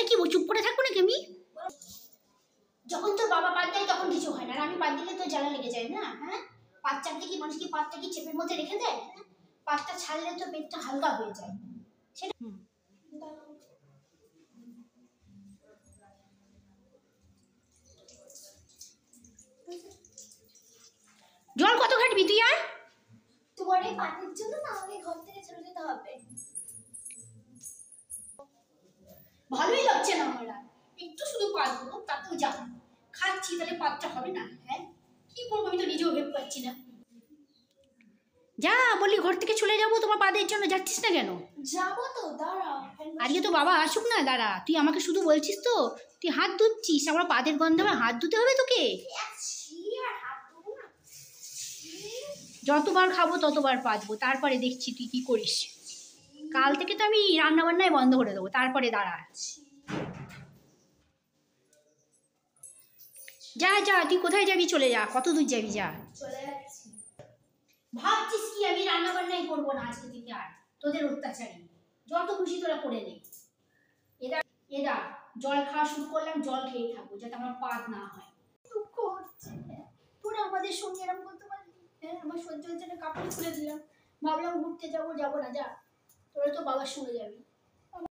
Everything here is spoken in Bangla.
কি চুপ করে থাকবো নাকি আমি? যখন তোর বাবা পাত দেয় তখন কিছু হয় না, আর আমি পাত দিলে তো জ্বালা লেগে যায় না। হ্যাঁ, পাত চাপলে কি মানুষ কি পাতটা কি চেপের মধ্যে রেখে দেয়? পাতটা ছাড়লে তো পেটটা হালকা হয়ে যায়। সেটা জল কত ঘাটবি তুই আর? তোমার এই পাতের জন্য না আমাকে ঘর থেকে চলে যেতে হবে। ভালোই লাগছে না আমার, একটু শুধু পাত দেবো তাতেও যাবে, খাচ্ছি তাহলে পাতটা হবে না? হ্যাঁ, কি করবো আমি তো নিজেও ভেবে পাচ্ছি না। যা বলি, ঘর থেকে চলে যাবো, তোমার পাদের জন্য যাচ্ছিস না কেন? যাবো তো, দাঁড়া। আজকে তো বাবা আসুক না, দাঁড়া। তুই আমাকে শুধু বলছিস তো, তুই হাত ধুচ্ছিস, আমার পাদের গন্ধে আমার হাত ধুতে হবে তোকে? যতবার খাবো ততবার পাতবো, তারপরে দেখছি তুই কি করিস। কাল থেকে তো আমি রান্না বান্নায় বন্ধ করে দেবো, তারপরে দাঁড়া। যা যা, তুই কোথায় যাবি? চলে যা, কত দূর যাবি, যা। চলে যাচ্ছি। ভাবছিস কি আমি রান্না বান্নাই করবো না আজকে থেকে আর? তোদের অত্যাচারী যত খুশি তোরা করে নে। এদা জল খাওয়া শুরু করলাম, জল খেয়ে থাকবো যাতে আমার পাত না হয়। দুঃখ হচ্ছে, তোরা আমাদের সঙ্গে এরকম করতে পারলি? হ্যাঁ, আমার সহ্য হচ্ছে না, কাপড় খুলে দিলাম, ভাবলাম ঘুরতে যাবো, যাবো না, যা। তোরা তো বাবার সঙ্গে যাবি।